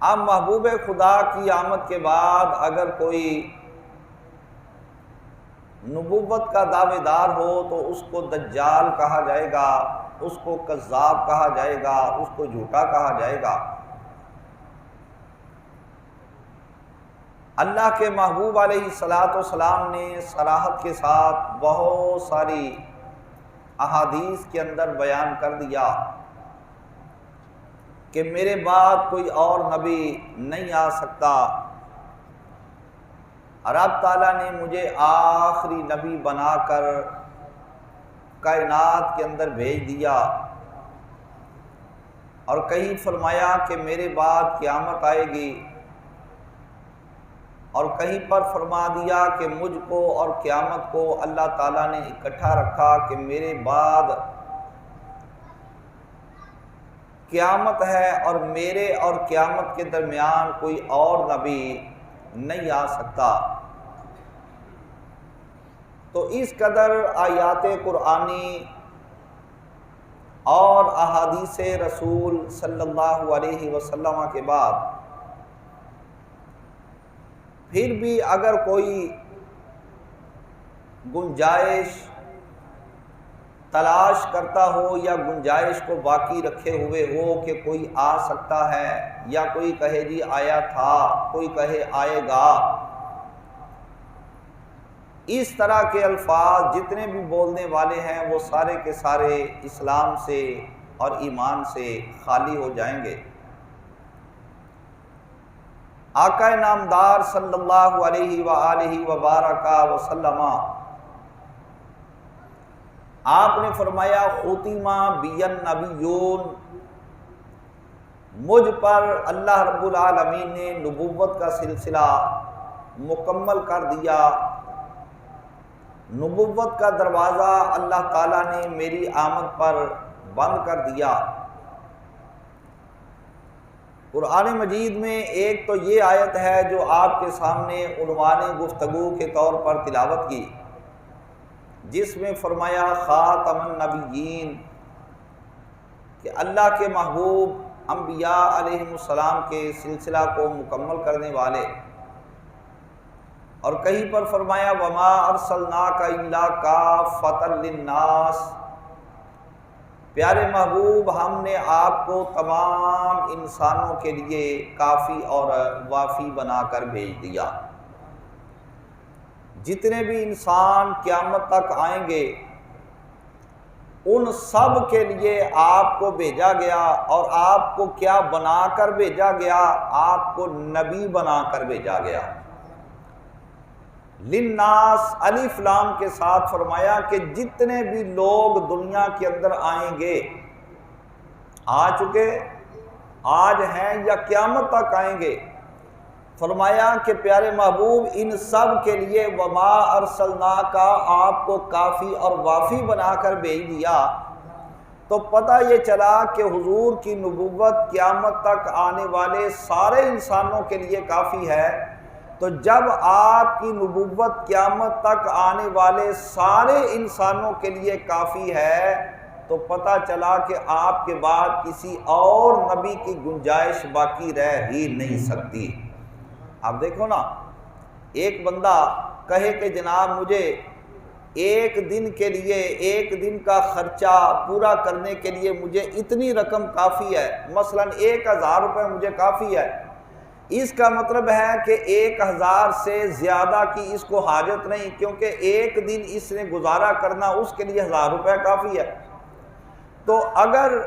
اب محبوب خدا کی آمد کے بعد اگر کوئی نبوت کا دعوے دار ہو تو اس کو دجال کہا جائے گا، اس کو کذاب کہا جائے گا، اس کو جھوٹا کہا جائے گا۔ اللہ کے محبوب علیہ السلام نے صراحت کے ساتھ بہت ساری احادیث کے اندر بیان کر دیا کہ میرے بعد کوئی اور نبی نہیں آ سکتا، رب تعالیٰ نے مجھے آخری نبی بنا کر کائنات کے اندر بھیج دیا، اور کہیں فرمایا کہ میرے بعد قیامت آئے گی، اور کہیں پر فرما دیا کہ مجھ کو اور قیامت کو اللہ تعالیٰ نے اکٹھا رکھا کہ میرے بعد قیامت ہے اور میرے اور قیامت کے درمیان کوئی اور نبی نہیں آ سکتا۔ تو اس قدر آیات قرآنی اور احادیث رسول صلی اللہ علیہ وسلم کے بعد پھر بھی اگر کوئی گنجائش تلاش کرتا ہو یا گنجائش کو باقی رکھے ہوئے ہو کہ کوئی آ سکتا ہے، یا کوئی کہے جی آیا تھا، کوئی کہے آئے گا، اس طرح کے الفاظ جتنے بھی بولنے والے ہیں وہ سارے کے سارے اسلام سے اور ایمان سے خالی ہو جائیں گے۔ آقا نامدار صلی اللہ علیہ وآلہ وبارک وسلم آپ نے فرمایا ختم بی النبیون، مجھ پر اللہ رب العالمین نے نبوت کا سلسلہ مکمل کر دیا، نبوت کا دروازہ اللہ تعالیٰ نے میری آمد پر بند کر دیا۔ قرآن مجید میں ایک تو یہ آیت ہے جو آپ کے سامنے عنوان گفتگو کے طور پر تلاوت کی، جس میں فرمایا خاتم النبیین، کہ اللہ کے محبوب انبیاء علیہ السلام کے سلسلہ کو مکمل کرنے والے، اور کہیں پر فرمایا وما ارسلناک الا کافۃ للناس، پیارے محبوب ہم نے آپ کو تمام انسانوں کے لیے کافی اور وافی بنا کر بھیج دیا۔ جتنے بھی انسان قیامت تک آئیں گے ان سب کے لیے آپ کو بھیجا گیا، اور آپ کو کیا بنا کر بھیجا گیا؟ آپ کو نبی بنا کر بھیجا گیا۔ للناس الف لام کے ساتھ فرمایا کہ جتنے بھی لوگ دنیا کے اندر آئیں گے، آ چکے، آج ہیں یا قیامت تک آئیں گے، فرمایا کہ پیارے محبوب ان سب کے لیے وما ارسلناک، آپ کو کافی اور وافی بنا کر بھیج دیا۔ تو پتہ یہ چلا کہ حضور کی نبوت قیامت تک آنے والے سارے انسانوں کے لیے کافی ہے۔ تو جب آپ کی نبوت قیامت تک آنے والے سارے انسانوں کے لیے کافی ہے تو پتہ چلا کہ آپ کے بعد کسی اور نبی کی گنجائش باقی رہ ہی نہیں سکتی۔ آپ دیکھو نا، ایک بندہ کہے کہ جناب مجھے ایک دن کے لیے، ایک دن کا خرچہ پورا کرنے کے لیے مجھے اتنی رقم کافی ہے، مثلا 1000 روپے مجھے کافی ہے، اس کا مطلب ہے کہ 1000 سے زیادہ کی اس کو حاجت نہیں، کیونکہ ایک دن اس نے گزارا کرنا، اس کے لیے 1000 روپے کافی ہے۔ تو اگر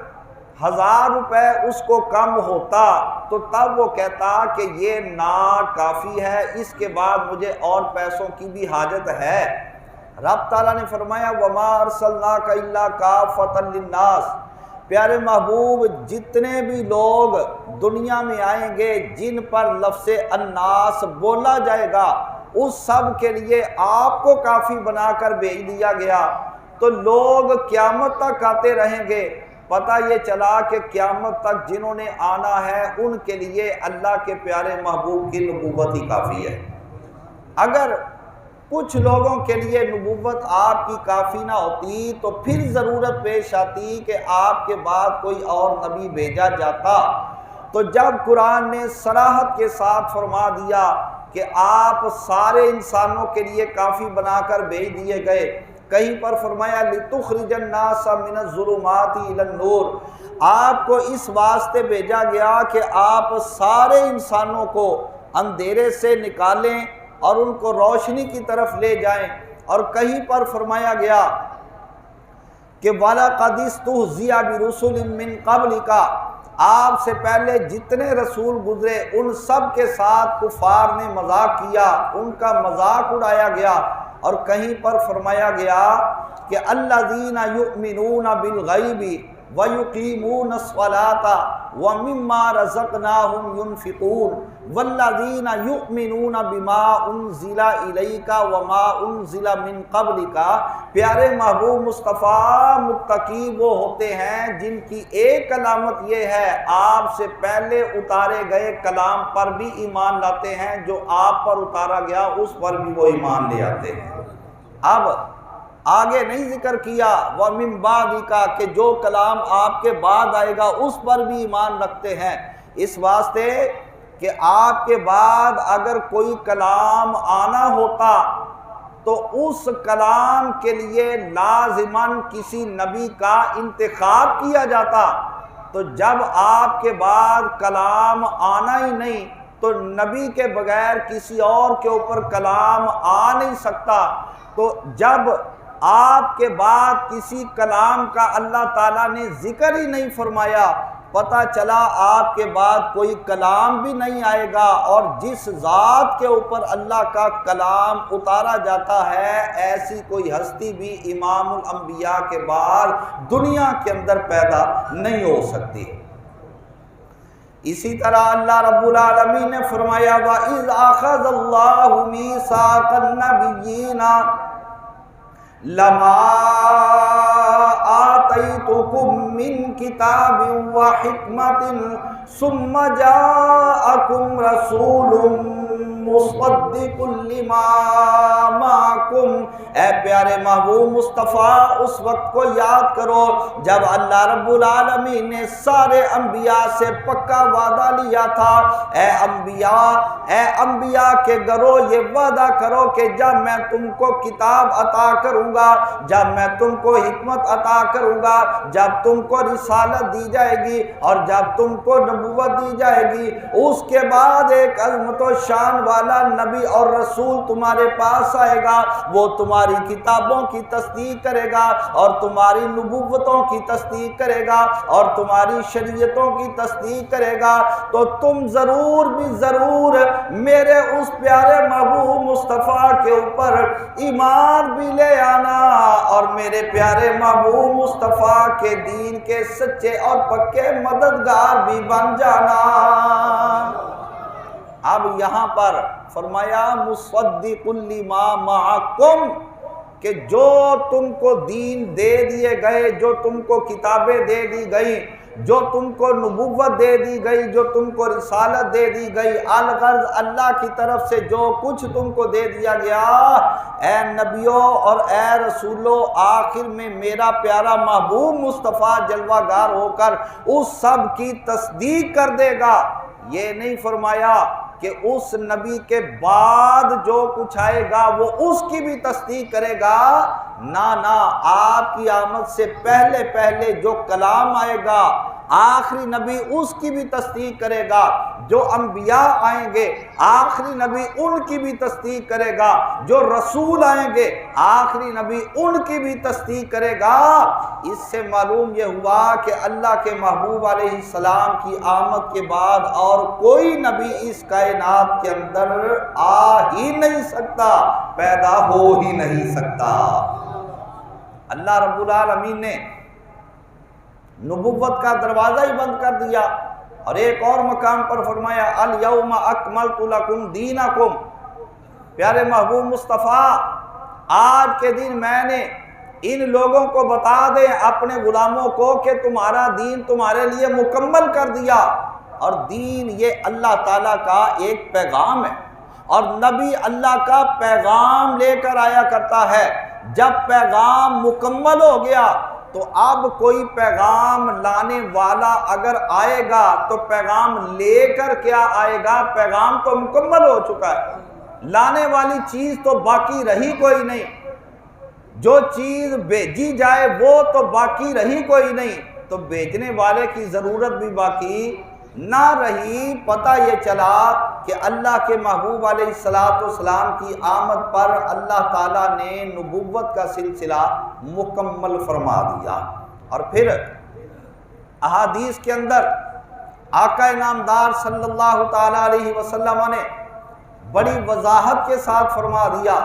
1000 روپے اس کو کم ہوتا تو تب وہ کہتا کہ یہ ناکافی ہے، اس کے بعد مجھے اور پیسوں کی بھی حاجت ہے۔ رب تعالیٰ نے فرمایا وما ارسلناک الا کافۃ للناس، پیارے محبوب جتنے بھی لوگ دنیا میں آئیں گے جن پر لفظ الناس بولا جائے گا اس سب کے لیے آپ کو کافی بنا کر بھیج دیا گیا۔ تو لوگ قیامت تک آتے رہیں گے، پتہ یہ چلا کہ قیامت تک جنہوں نے آنا ہے ان کے لیے اللہ کے پیارے محبوب کی نبوت ہی کافی ہے۔ اگر کچھ لوگوں کے لیے نبوت آپ کی کافی نہ ہوتی تو پھر ضرورت پیش آتی کہ آپ کے بعد کوئی اور نبی بھیجا جاتا، تو جب قرآن نے صراحت کے ساتھ فرما دیا کہ آپ سارے انسانوں کے لیے کافی بنا کر بھیج دیے گئے، کہیں پر فرمایا لِتُخْرِجَ النَّاسَ مِنَ الظُّلُمَاتِ إِلَى النُّورِ، آپ کو اس واسطے بھیجا گیا کہ آپ سارے انسانوں کو اندھیرے سے نکالیں اور ان کو روشنی کی طرف لے جائیں۔ اور کہیں پر فرمایا گیا کہ وَلَقَدِ اسْتُهْزِئَ بِرُسُلٍ مِّن قَبْلِكَ، آپ سے پہلے جتنے رسول گزرے ان سب کے ساتھ کفار نے مذاق کیا، ان کا مذاق اڑایا گیا۔ اور کہیں پر فرمایا گیا کہ الذین یؤمنون بالغیب ویقیمون الصلاۃ ومما رزقناہم ینفقون والذین یؤمنون بما انزل الیک وما انزل من قبلک۔ پیارے محبوب مصطفیٰ، متقی وہ ہوتے ہیں جن کی ایک علامت یہ ہے آپ سے پہلے اتارے گئے کلام پر بھی ایمان لاتے ہیں، جو آپ پر اتارا گیا اس پر بھی وہ ایمان لے آتے ہیں۔ اب آگے نہیں ذکر کیا وَمِن بَعْدِكَ کہ جو کلام آپ کے بعد آئے گا اس پر بھی ایمان رکھتے ہیں، اس واسطے کہ آپ کے بعد اگر کوئی کلام آنا ہوتا تو اس کلام کے لیے لازماً کسی نبی کا انتخاب کیا جاتا۔ تو جب آپ کے بعد کلام آنا ہی نہیں تو نبی کے بغیر کسی اور کے اوپر کلام آ نہیں سکتا۔ تو جب آپ کے بعد کسی کلام کا اللہ تعالیٰ نے ذکر ہی نہیں فرمایا، پتہ چلا آپ کے بعد کوئی کلام بھی نہیں آئے گا، اور جس ذات کے اوپر اللہ کا کلام اتارا جاتا ہے ایسی کوئی ہستی بھی امام الانبیاء کے بعد دنیا کے اندر پیدا نہیں ہو سکتی۔ اسی طرح اللہ رب العالمین نے فرمایا وَإِذْ أَخَذَ اللَّهُ مِيثَاقَ النَّبِيِّينَ لَمَا آتَيْتُكُم مِّن كِتَابٍ وَحِكْمَةٍ ثُمَّ جَاءَكُمْ رَسُولٌ مُصَدِّقٌ لِّمَا مَعَكُمْ۔ اے پیارے محبوب مصطفیٰ، اس وقت کو یاد کرو جب اللہ رب العالمین نے سارے انبیاء سے پکا وعدہ لیا تھا، اے انبیاء کے گروہ یہ وعدہ کرو کہ جب میں تم کو کتاب عطا کروں گا، جب میں تم کو حکمت عطا کروں گا، جب تم کو رسالت دی جائے گی اور جب تم کو نبوت دی جائے گی، اس کے بعد ایک عظمت و شان والا نبی اور رسول تمہارے پاس آئے گا، وہ تمہاری کتابوں کی تصدیق کرے گا اور تمہاری نبوتوں کی تصدیق کرے گا اور تمہاری شریعتوں کی تصدیق کرے گا، تو تم ضرور بھی ضرور میرے اس پیارے محبوب مصطفیٰ کے اوپر ایمان بھی لے آنا اور میرے پیارے محبوب مصطفیٰ کے دین کے سچے اور پکے مددگار بھی بن جانا۔ اب یہاں پر فرمایا مصدق لما معکم، کہ جو تم کو دین دے دیے گئے، جو تم کو کتابیں دے دی گئی، جو تم کو نبوت دے دی گئی، جو تم کو رسالت دے دی گئی، الغرض اللہ کی طرف سے جو کچھ تم کو دے دیا گیا، اے نبیوں اور اے رسولوں، آخر میں میرا پیارا محبوب مصطفیٰ جلوہ گار ہو کر اس سب کی تصدیق کر دے گا۔ یہ نہیں فرمایا کہ اس نبی کے بعد جو کچھ آئے گا وہ اس کی بھی تصدیق کرے گا، نہ، آپ کی آمد سے پہلے پہلے جو کلام آئے گا آخری نبی اس کی بھی تصدیق کرے گا، جو انبیاء آئیں گے آخری نبی ان کی بھی تصدیق کرے گا، جو رسول آئیں گے آخری نبی ان کی بھی تصدیق کرے گا۔ اس سے معلوم یہ ہوا کہ اللہ کے محبوب علیہ السلام کی آمد کے بعد اور کوئی نبی اس کائنات کے اندر آ ہی نہیں سکتا، پیدا ہو ہی نہیں سکتا۔ اللہ رب العالمین نے نبوت کا دروازہ ہی بند کر دیا، اور ایک اور مقام پر فرمایا الیوم اکملت لکم دینکم۔ پیارے محبوب مصطفیٰ، آج کے دن میں نے ان لوگوں کو بتا دیں اپنے غلاموں کو کہ تمہارا دین تمہارے لیے مکمل کر دیا۔ اور دین یہ اللہ تعالیٰ کا ایک پیغام ہے، اور نبی اللہ کا پیغام لے کر آیا کرتا ہے۔ جب پیغام مکمل ہو گیا تو اب کوئی پیغام لانے والا اگر آئے گا تو پیغام لے کر کیا آئے گا؟ پیغام تو مکمل ہو چکا ہے، لانے والی چیز تو باقی رہی کوئی نہیں، جو چیز بھیجی جائے وہ تو باقی رہی کوئی نہیں، تو بھیجنے والے کی ضرورت بھی باقی نہ رہی۔ پتہ یہ چلا کہ اللہ کے محبوب علیہ السلام کی آمد پر اللہ تعالیٰ نے نبوت کا سلسلہ مکمل فرما دیا۔ اور پھر احادیث کے اندر آقا نامدار صلی اللہ تعالیٰ علیہ وسلم نے بڑی وضاحت کے ساتھ فرما دیا۔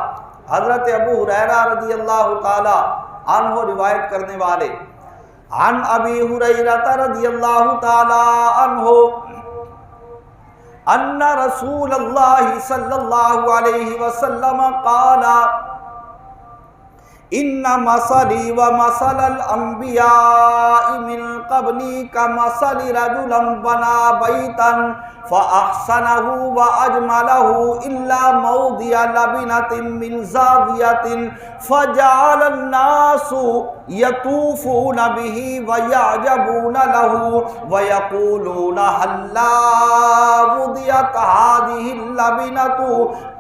حضرت ابو ہریرہ رضی اللہ تعالیٰ عنہ روایت کرنے والے، عن ابی ہریرہ رضی اللہ تعالیٰ عنہ ان رسول اللہ صلی اللہ علیہ وسلم قال ان مثلی ومثل الانبیاء من قبلی کمثل رجلا بنا بیتا فاحسنہ واجملہ الا موضع لبنۃ من زاویۃ فجعل الناس یطوفون بہ ویعجبون لہ ویقولون ہلا وضعت هذه اللبنۃ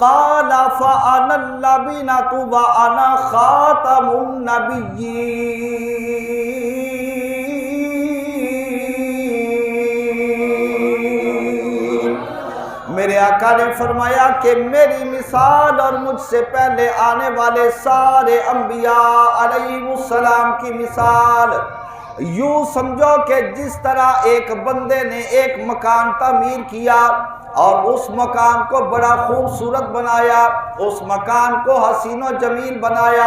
قال فانا اللبنۃ وانا خاتم النبیین۔ میرے آقا نے فرمایا کہ میری مثال اور مجھ سے پہلے آنے والے سارے انبیاء علیہ السلام کی مثال یوں سمجھو کہ جس طرح ایک بندے نے ایک مکان تعمیر کیا اور اس مکان کو بڑا خوبصورت بنایا، اس مکان کو حسین و جمیل بنایا،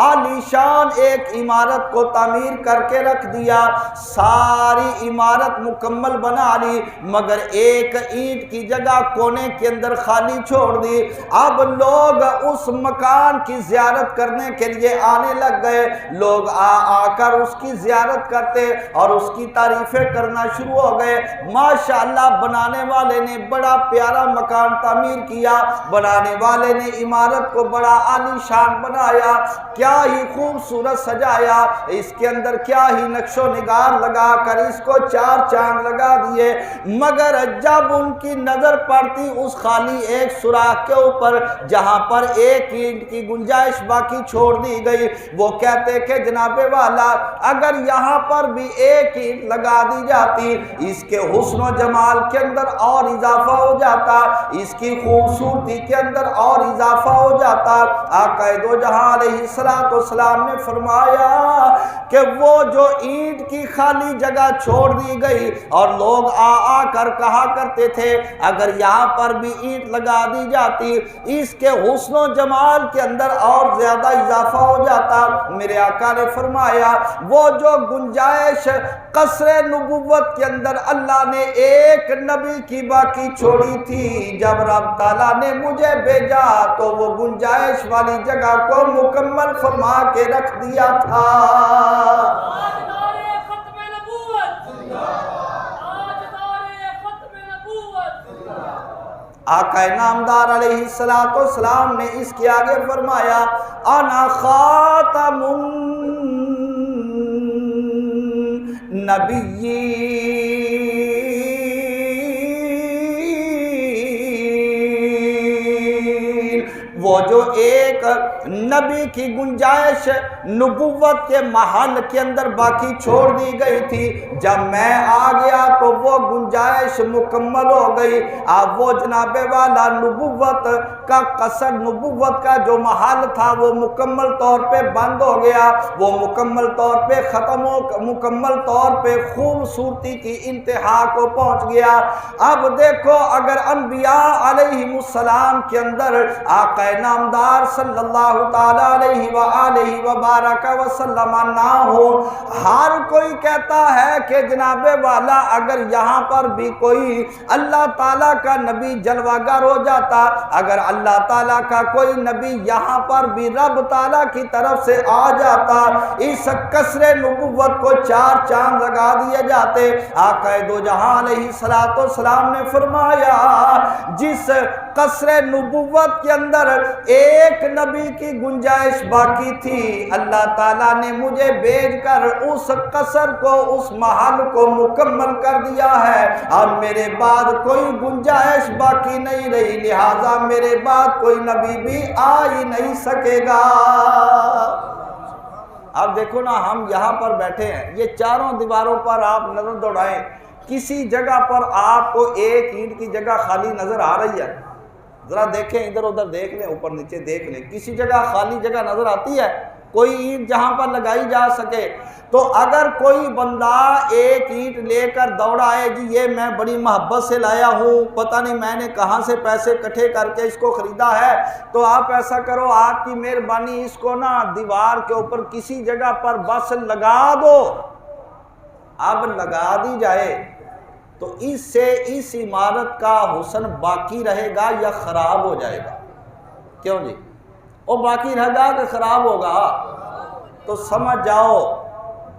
عالی شان ایک عمارت کو تعمیر کر کے رکھ دیا، ساری عمارت مکمل بنا لی، مگر ایک اینٹ کی جگہ کونے کے اندر خالی چھوڑ دی۔ اب لوگ اس مکان کی زیارت کرنے کے لیے آنے لگ گئے، لوگ آ کر اس کی زیارت کرتے اور اس کی تعریفیں کرنا شروع ہو گئے۔ ماشاءاللہ بنانے والے نے بڑا پیارا مکان تعمیر کیا، بنانے والے نے عمارت کو بڑا عالی شان بنایا، کیا ہی خوبصورت سجایا، اس کے اندر کیا ہی نقش و نگار لگا کر اس کو چار چاند لگا دیے، مگر جب ان کی نظر پڑتی اس خالی ایک سوراخ کے اوپر جہاں پر ایک اینٹ کی گنجائش باقی چھوڑ دی گئی، وہ کہتے کہ جناب والا اگر یہاں پر بھی ایک اینٹ لگا دی جاتی اس کے حسن و جمال کے اندر اور اضافہ ہو جاتا، اس کی خوبصورتی کے اندر اور اضافہ ہو جاتا۔ آقا دو جہاں علیہ السلام نے فرمایا کہ وہ جو اینٹ کی خالی جگہ چھوڑ دی گئی اور لوگ آ کر کہا کرتے تھے اگر یہاں پر بھی اینٹ لگا دی جاتی اس کے حسن و جمال کے اندر اور زیادہ اضافہ ہو جاتا، میرے آقا نے فرمایا وہ جو گنجائش قصر نبوت کے اندر اللہ نے ایک نبی کی باقی چھوڑی تھی، جب رب تعالیٰ نے مجھے بھیجا تو وہ گنجائش والی جگہ کو مکمل فرما کے رکھ دیا تھا۔ آقا نامدار علیہ السلام نے اس کے آگے فرمایا انا خاتم النبیین، وہ جو ایک نبی کی گنجائش نبوت کے محل کے اندر باقی چھوڑ دی گئی تھی، جب میں آ گیا تو وہ گنجائش مکمل ہو گئی۔ اب وہ جناب والا نبوت کا قصر، نبوت کا جو محل تھا وہ مکمل طور پہ بند ہو گیا، وہ مکمل طور پہ ختم ہو، مکمل طور پہ خوبصورتی کی انتہا کو پہنچ گیا۔ اب دیکھو اگر انبیاء علیہ السلام کے اندر آقا نامدار صلی اللہ تعالیٰ علیہ وآلہ وبارک وسلم نہ ہو، ہر کوئی کہتا ہے کہ جناب والا اگر یہاں پر بھی کوئی اللہ تعالیٰ کا نبی جلوہ گر ہو جاتا، اگر اللہ تعالیٰ کا کوئی نبی یہاں پر بھی رب تعالیٰ کی طرف سے آ جاتا، اس قصر نبوت کو چار چاند لگا دیے جاتے۔ آقا دو جہاں علیہ السلام نے فرمایا جس قصر نبوت کے اندر ایک نبی کی گنجائش باقی تھی، اللہ تعالیٰ نے مجھے بھیج کر اس قصر کو، اس محل کو مکمل کر دیا ہے، اب میرے بعد کوئی گنجائش باقی نہیں رہی، لہٰذا میرے بعد کوئی نبی بھی آ ہی نہیں سکے گا۔ اب دیکھو نا، ہم یہاں پر بیٹھے ہیں، یہ چاروں دیواروں پر آپ نظر دوڑائیں، کسی جگہ پر آپ کو ایک اینٹ کی جگہ خالی نظر آ رہی ہے؟ ذرا دیکھیں، ادھر ادھر دیکھ لیں، اوپر نیچے دیکھ لیں، کسی جگہ خالی جگہ نظر آتی ہے کوئی اینٹ جہاں پر لگائی جا سکے؟ تو اگر کوئی بندہ ایک اینٹ لے کر دوڑا ہے، جی یہ میں بڑی محبت سے لایا ہوں، پتہ نہیں میں نے کہاں سے پیسے اکٹھے کر کے اس کو خریدا ہے، تو آپ ایسا کرو، آپ کی مہربانی اس کو نا دیوار کے اوپر کسی جگہ پر بس لگا دو۔ اب لگا دی جائے تو اس سے اس عمارت کا حسن باقی رہے گا یا خراب ہو جائے گا؟ کیوں جی؟ وہ باقی رہے گا کہ خراب ہوگا؟ تو سمجھ جاؤ،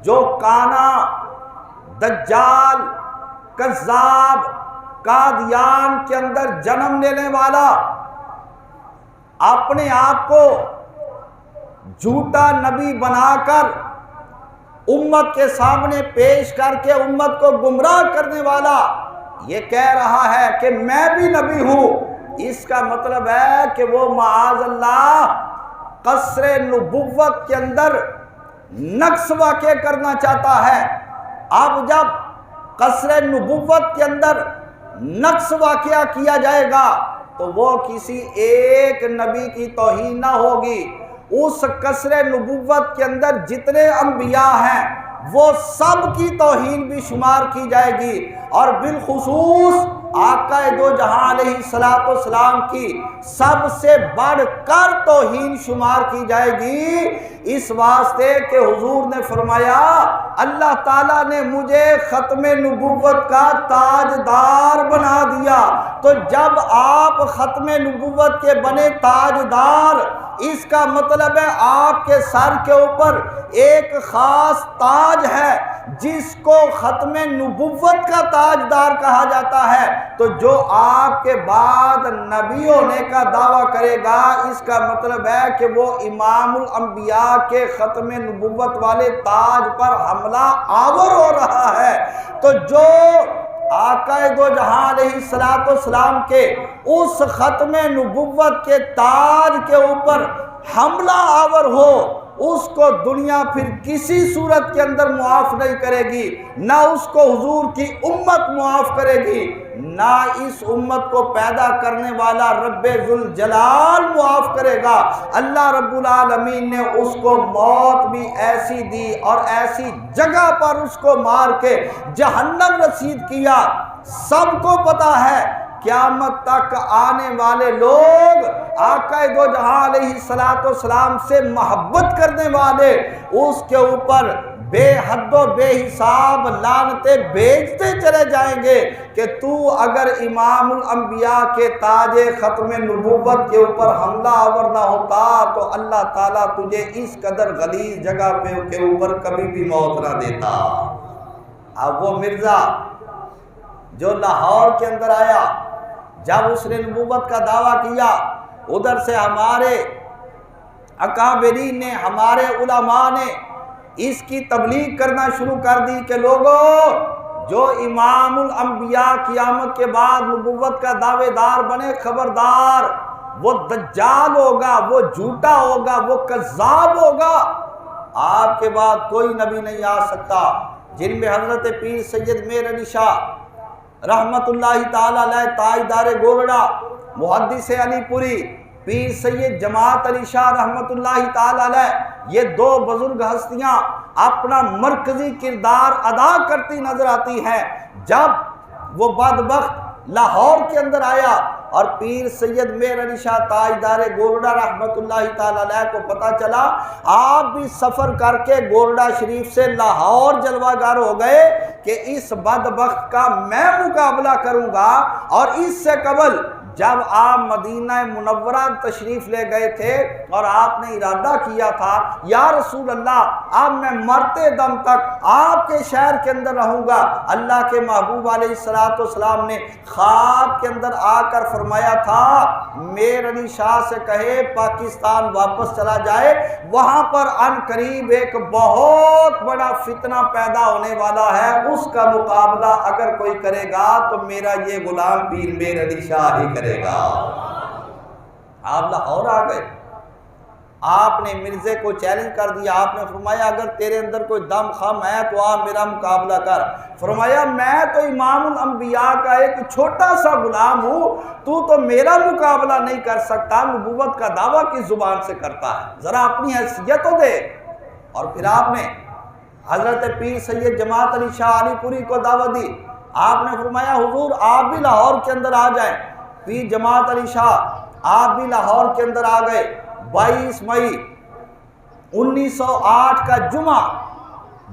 جو کانا، دجال، کذاب، قادیان کے اندر جنم لینے والا، اپنے آپ کو جھوٹا نبی بنا کر امت کے سامنے پیش کر کے امت کو گمراہ کرنے والا، یہ کہہ رہا ہے کہ میں بھی نبی ہوں، اس کا مطلب ہے کہ وہ معاذ اللہ قصر نبوت کے اندر نقص واقع کرنا چاہتا ہے۔ اب جب قصر نبوت کے اندر نقص واقع کیا جائے گا تو وہ کسی ایک نبی کی توہین نہ ہوگی، اس قصر نبوت کے اندر جتنے انبیاء ہیں وہ سب کی توہین بھی شمار کی جائے گی، اور بالخصوص آقا دو جہاں علیہ السلام کی سب سے بڑھ کر توہین شمار کی جائے گی، اس واسطے کہ حضور نے فرمایا اللہ تعالیٰ نے مجھے ختم نبوت کا تاجدار بنا دیا۔ تو جب آپ ختم نبوت کے بنے تاجدار، اس کا مطلب ہے آپ کے سر کے اوپر ایک خاص تاج ہے جس کو ختم نبوت کا تاجدار کہا جاتا ہے، تو جو آپ کے بعد نبی ہونے کا دعویٰ کرے گا، اس کا مطلب ہے کہ وہ امام الانبیاء کے ختم نبوت والے تاج پر حملہ آور ہو رہا ہے۔ تو جو آقا دو جہاں علیہ السلام کے اس ختم نبوت کے تاج کے اوپر حملہ آور ہو، اس کو دنیا پھر کسی صورت کے اندر معاف نہیں کرے گی، نہ اس کو حضور کی امت معاف کرے گی، نہ اس امت کو پیدا کرنے والا رب ذوالجلال معاف کرے گا۔ اللہ رب العالمین نے اس کو موت بھی ایسی دی اور ایسی جگہ پر اس کو مار کے جہنم رسید کیا۔ سب کو پتا ہے قیامت تک آنے والے لوگ آقا دو جہاں علیہ السلام سے محبت کرنے والے اس کے اوپر بے حد و بے حساب لعنتیں بھیجتے چلے جائیں گے کہ تو اگر امام الانبیاء کے تاج ختم نبوت کے اوپر حملہ آور نہ ہوتا تو اللہ تعالیٰ تجھے اس قدر غلیظ جگہ کے اوپر کبھی بھی موت نہ دیتا۔ اب وہ مرزا جو لاہور کے اندر آیا، جب اس نے نبوت کا دعویٰ کیا، ادھر سے ہمارے اکابرین نے، ہمارے علماء نے اس کی تبلیغ کرنا شروع کر دی کہ لوگوں، جو امام الانبیاء قیامت کے بعد نبوت کا دعوے دار بنے، خبردار وہ دجال ہوگا، وہ جھوٹا ہوگا، وہ کذاب ہوگا، آپ کے بعد کوئی نبی نہیں آ سکتا۔ جن میں حضرت پیر سید میر علی شاہ رحمت اللہ تعالی علیہ تاجدار گولڑا، محدث علی پوری، پیر سید جماعت علی شاہ رحمت اللہ تعالی علیہ، یہ دو بزرگ ہستیاں اپنا مرکزی کردار ادا کرتی نظر آتی ہیں۔ جب وہ بدبخت لاہور کے اندر آیا اور پیر سید میر علی شاہ تاجدار گولڑا رحمت اللہ تعالی علیہ کو پتہ چلا، آپ بھی سفر کر کے گولڑا شریف سے لاہور جلوہ گر ہو گئے کہ اس بدبخت کا میں مقابلہ کروں گا، اور اس سے قبل جب آپ مدینہ منورہ تشریف لے گئے تھے اور آپ نے ارادہ کیا تھا یا رسول اللہ اب میں مرتے دم تک آپ کے شہر کے اندر رہوں گا، اللہ کے محبوب علیہ السلام نے خواب کے اندر آ کر فرمایا تھا میر علی شاہ سے کہے پاکستان واپس چلا جائے، وہاں پر ان قریب ایک بہت بڑا فتنہ پیدا ہونے والا ہے، اس کا مقابلہ اگر کوئی کرے گا تو میرا یہ غلام پیر میر علی شاہ ہی کرے گا۔ آپ لاہور آ گئے، آپ نے مرزے کو چیلنج کر دیا، آپ نے فرمایا اگر تیرے اندر کوئی دم خم ہے تو آپ میرا مقابلہ کر۔ فرمایا میں تو امام الانبیاء کا ایک چھوٹا سا غلام ہوں، تو میرا مقابلہ نہیں کر سکتا، نبوت کا دعویٰ کس زبان سے کرتا ہے، ذرا اپنی حیثیت تو دے۔ اور پھر آپ نے حضرت پیر سید جماعت علی شاہ علی پوری کو دعوت دی، آپ نے فرمایا حضور آپ بھی لاہور کے اندر آ جائیں۔ پیر جماعت علی شاہ آپ بھی لاہور کے اندر آ گئے۔ 22 مئی 1908 کا جمعہ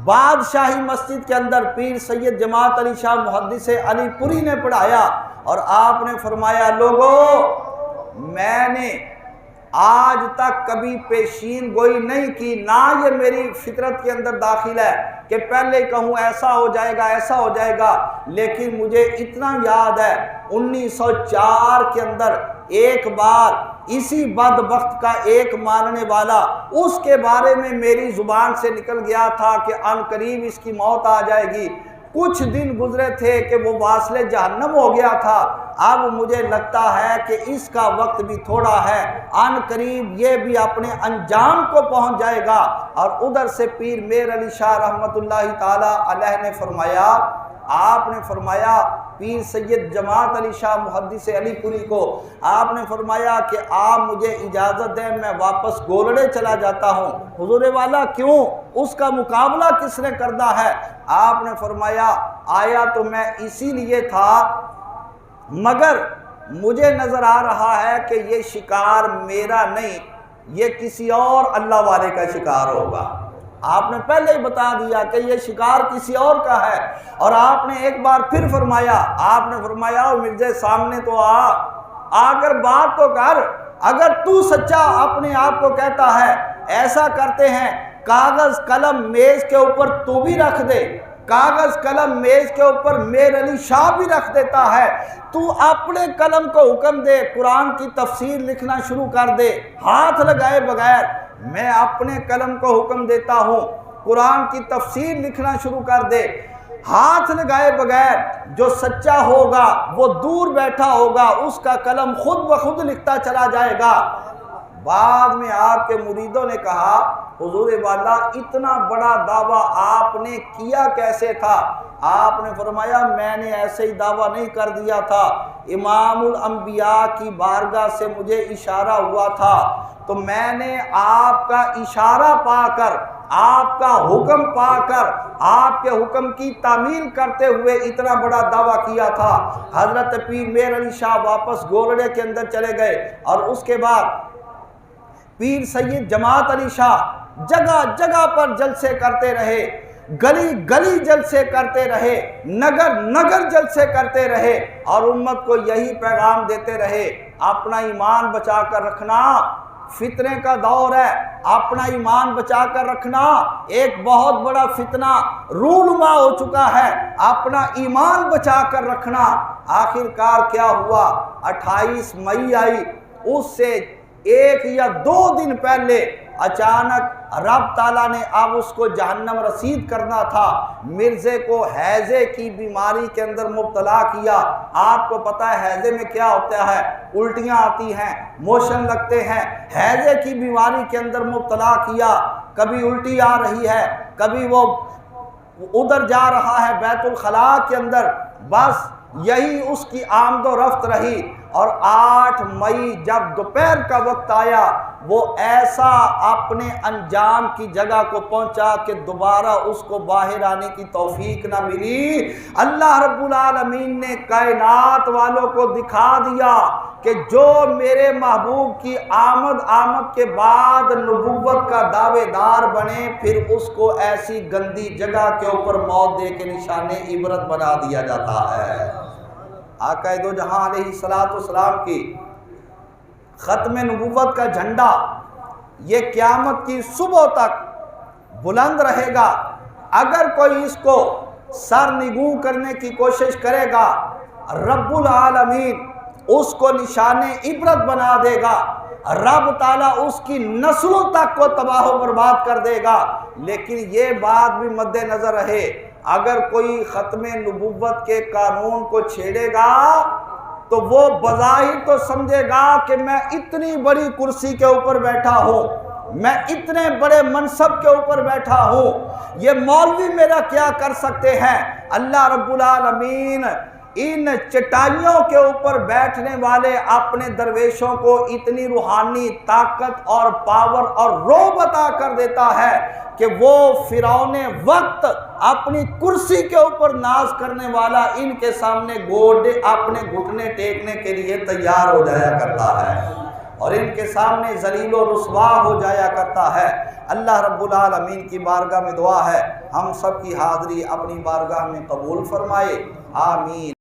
بادشاہی مسجد کے اندر پیر سید جماعت علی شاہ محدث علی پوری نے پڑھایا اور آپ نے فرمایا لوگو میں نے آج تک کبھی پیشین گوئی نہیں کی، نہ یہ میری فطرت کے اندر داخل ہے کہ پہلے کہوں ایسا ہو جائے گا ایسا ہو جائے گا، لیکن مجھے اتنا یاد ہے 1904 کے اندر ایک بار اسی بدبخت کا ایک ماننے والا اس کے بارے میں میری زبان سے نکل گیا تھا کہ ان قریب اس کی موت آ جائے گی۔ کچھ دن گزرے تھے کہ وہ واصل جہنم ہو گیا تھا، اب مجھے لگتا ہے کہ اس کا وقت بھی تھوڑا ہے، ان قریب یہ بھی اپنے انجام کو پہنچ جائے گا۔ اور ادھر سے پیر میر علی شاہ رحمت اللہ تعالی علیہ نے فرمایا، آپ نے فرمایا پیر سید جماعت علی شاہ محدث علی پوری کو آپ نے فرمایا کہ آپ مجھے اجازت دیں میں واپس گولڑے چلا جاتا ہوں۔ حضور والا کیوں؟ اس کا مقابلہ کس نے کرنا ہے؟ آپ نے فرمایا آیا تو میں اسی لیے تھا مگر مجھے نظر آ رہا ہے کہ یہ شکار میرا نہیں، یہ کسی اور اللہ والے کا شکار ہوگا۔ آپ نے پہلے ہی بتا دیا کہ یہ شکار کسی اور کا ہے۔ اور آپ نے ایک بار پھر فرمایا، آپ نے فرمایا مرزا سامنے تو آ کر بات تو کر، اگر تو سچا اپنے آپ کو کہتا ہے ایسا کرتے ہیں کاغذ قلم میز کے اوپر تو بھی رکھ دے، کاغذ قلم میز کے اوپر میر علی شاہ بھی رکھ دیتا ہے، تو اپنے قلم کو حکم دے قرآن کی تفسیر لکھنا شروع کر دے ہاتھ لگائے بغیر۔ میں اپنے قلم کو حکم دیتا ہوں قرآن کی تفسیر لکھنا شروع کر دے ہاتھ لگائے بغیر، جو سچا ہوگا وہ دور بیٹھا ہوگا اس کا قلم خود بخود لکھتا چلا جائے گا۔ بعد میں آپ کے مریدوں نے کہا حضور والا اتنا بڑا دعویٰ آپ نے کیا کیسے تھا؟ آپ نے فرمایا میں نے ایسے ہی دعویٰ نہیں کر دیا تھا، امام الانبیاء کی بارگاہ سے مجھے اشارہ ہوا تھا تو میں نے آپ کا اشارہ پا کر آپ کا حکم پا کر آپ کے حکم کی تعمیل کرتے ہوئے اتنا بڑا دعویٰ کیا تھا۔ حضرت پیر میر علی شاہ واپس گولڑے کے اندر چلے گئے اور اس کے بعد پیر سید جماعت علی شاہ جگہ جگہ پر جلسے کرتے رہے، گلی گلی جلسے کرتے رہے، نگر نگر جلسے کرتے رہے اور امت کو یہی پیغام دیتے رہے اپنا ایمان بچا کر رکھنا، فتنے کا دور ہے، اپنا ایمان بچا کر رکھنا، ایک بہت بڑا فتنہ رونما ہو چکا ہے، اپنا ایمان بچا کر رکھنا۔ آخر کار کیا ہوا؟ 28 مئی آئی، اس سے 1 یا 2 دن پہلے اچانک رب تعالیٰ نے اب اس کو جہنم رسید کرنا تھا، مرزے کو حیضے کی بیماری کے اندر مبتلا کیا۔ آپ کو پتہ ہے حیضے میں کیا ہوتا ہے؟ الٹیاں آتی ہیں، موشن لگتے ہیں، حیضے کی بیماری کے اندر مبتلا کیا، کبھی الٹی آ رہی ہے، کبھی وہ ادھر جا رہا ہے بیت الخلاء کے اندر، بس یہی اس کی آمد و رفت رہی۔ اور 8 مئی جب دوپہر کا وقت آیا وہ ایسا اپنے انجام کی جگہ کو پہنچا کہ دوبارہ اس کو باہر آنے کی توفیق نہ ملی۔ اللہ رب العالمین نے کائنات والوں کو دکھا دیا کہ جو میرے محبوب کی آمد کے بعد نبوت کا دعوے دار بنے پھر اس کو ایسی گندی جگہ کے اوپر موت دے کے نشان عبرت بنا دیا جاتا ہے۔ آقا دو جہاں علیہ السلام کی ختم نبوت کا جھنڈا یہ قیامت کی صبح تک بلند رہے گا۔ اگر کوئی اس کو سرنگوں کرنے کی کوشش کرے گا، رب العالمین اس کو نشان عبرت بنا دے گا، رب تعالیٰ اس کی نسلوں تک کو تباہ و برباد کر دے گا۔ لیکن یہ بات بھی مد نظر رہے، اگر کوئی ختم نبوت کے قانون کو چھیڑے گا تو وہ بظاہر تو سمجھے گا کہ میں اتنی بڑی کرسی کے اوپر بیٹھا ہوں، میں اتنے بڑے منصب کے اوپر بیٹھا ہوں، یہ مولوی میرا کیا کر سکتے ہیں۔ اللہ رب العالمین ان چٹائیوں کے اوپر بیٹھنے والے اپنے درویشوں کو اتنی روحانی طاقت اور پاور اور رعب عطا کر دیتا ہے کہ وہ فرعون وقت اپنی کرسی کے اوپر ناز کرنے والا ان کے سامنے گوڈے اپنے گھٹنے ٹیکنے کے لیے تیار ہو جایا کرتا ہے اور ان کے سامنے ذلیل و رسوا ہو جایا کرتا ہے۔ اللہ رب العالمین کی بارگاہ میں دعا ہے ہم سب کی حاضری اپنی بارگاہ میں قبول فرمائے، آمین۔